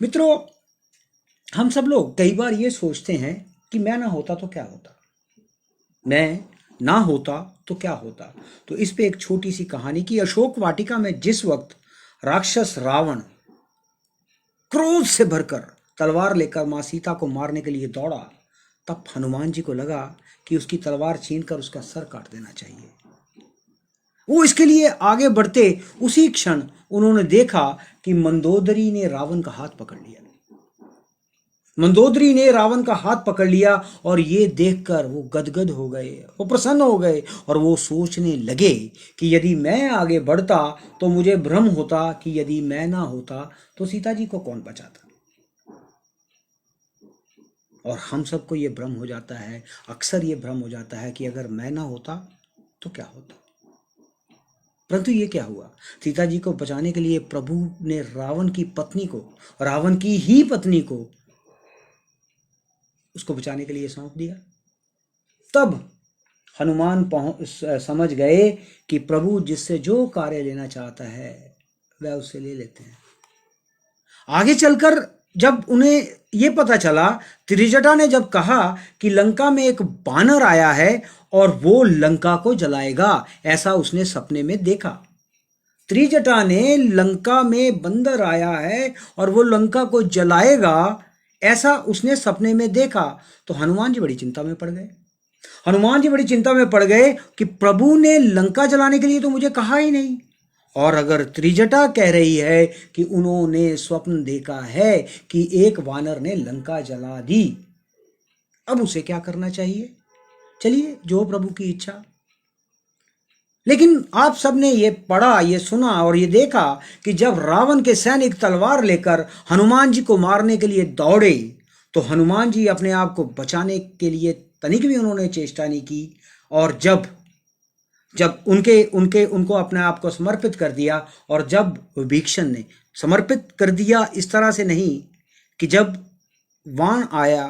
मित्रों, हम सब लोग कई बार ये सोचते हैं कि मैं ना होता तो क्या होता, मैं ना होता तो क्या होता। तो इस पे एक छोटी सी कहानी की। अशोक वाटिका में जिस वक्त राक्षस रावण क्रोध से भरकर तलवार लेकर मां सीता को मारने के लिए दौड़ा, तब हनुमान जी को लगा कि उसकी तलवार छीनकर उसका सर काट देना चाहिए। वो इसके लिए आगे बढ़ते उसी क्षण उन्होंने देखा कि मंदोदरी ने रावण का हाथ पकड़ लिया। मंदोदरी ने रावण का हाथ पकड़ लिया और ये देखकर वो गदगद हो गए, वो प्रसन्न हो गए और वो सोचने लगे कि यदि मैं आगे बढ़ता तो मुझे भ्रम होता कि यदि मैं ना होता तो सीता जी को कौन बचाता। और हम सबको ये भ्रम हो जाता है, अक्सर ये भ्रम हो जाता है कि अगर मैं ना होता तो क्या होता। परंतु ये क्या हुआ, सीता जी को बचाने के लिए प्रभु ने रावण की पत्नी को, रावण की ही पत्नी को उसको बचाने के लिए सौंप दिया। तब हनुमान समझ गए कि प्रभु जिससे जो कार्य लेना चाहता है वह उससे ले लेते हैं। आगे चलकर जब उन्हें ये पता चला, त्रिजटा ने जब कहा कि लंका में एक बानर आया है और वो लंका को जलाएगा, ऐसा उसने सपने में देखा। त्रिजटा ने लंका में बंदर आया है और वो लंका को जलाएगा, ऐसा उसने सपने में देखा। तो हनुमान जी बड़ी चिंता में पड़ गए। हनुमान जी बड़ी चिंता में पड़ गए कि प्रभु ने लंका जलाने के लिए तो मुझे कहा ही नहीं, और अगर त्रिजटा कह रही है कि उन्होंने स्वप्न देखा है कि एक वानर ने लंका जला दी, अब उसे क्या करना चाहिए। चलिए, जो प्रभु की इच्छा। लेकिन आप सबने ये पढ़ा, ये सुना और ये देखा कि जब रावण के सैनिक तलवार लेकर हनुमान जी को मारने के लिए दौड़े, तो हनुमान जी अपने आप को बचाने के लिए तनिक भी उन्होंने चेष्टा नहीं की। और जब जब उनके उनके उनको अपने आप को समर्पित कर दिया, और जब विभीषण ने समर्पित कर दिया, इस तरह से नहीं कि जब वाण आया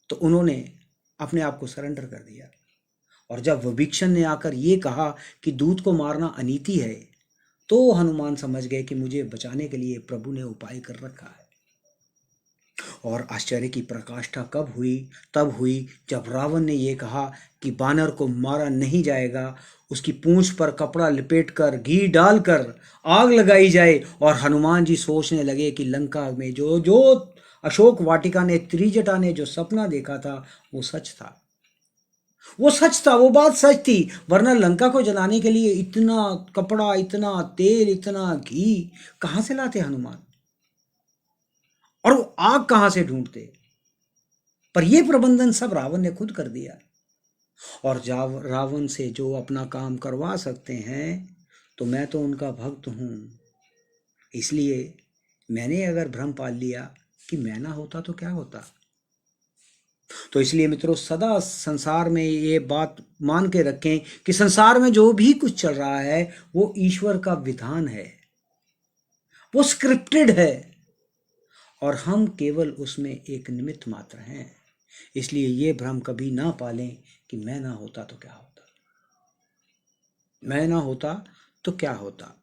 तो उन्होंने अपने आप को सरेंडर कर दिया। और जब विभीषण ने आकर ये कहा कि दूत को मारना अनीति है, तो हनुमान समझ गए कि मुझे बचाने के लिए प्रभु ने उपाय कर रखा है। और आश्चर्य की प्रकाष्ठा कब हुई, तब हुई जब रावण ने यह कहा कि बानर को मारा नहीं जाएगा, उसकी पूंछ पर कपड़ा लपेटकर घी डालकर आग लगाई जाए। और हनुमान जी सोचने लगे कि लंका में जो जो अशोक वाटिका ने, त्रिजटा ने जो सपना देखा था वो सच था, वो सच था, वो बात सच थी। वरना लंका को जलाने के लिए इतना कपड़ा, इतना तेल, इतना घी कहां से लाते हनुमान, और वो आग कहां से ढूंढते। पर यह प्रबंधन सब रावण ने खुद कर दिया। और जब रावण से जो अपना काम करवा सकते हैं, तो मैं तो उनका भक्त हूं। इसलिए मैंने अगर भ्रम पाल लिया कि मैं ना होता तो क्या होता। तो इसलिए मित्रों, सदा संसार में ये बात मान के रखें कि संसार में जो भी कुछ चल रहा है वो ईश्वर का विधान है, वो स्क्रिप्टेड है, और हम केवल उसमें एक निमित्त मात्र हैं। इसलिए ये भ्रम कभी ना पालें कि मैं ना होता तो क्या होता, मैं ना होता तो क्या होता।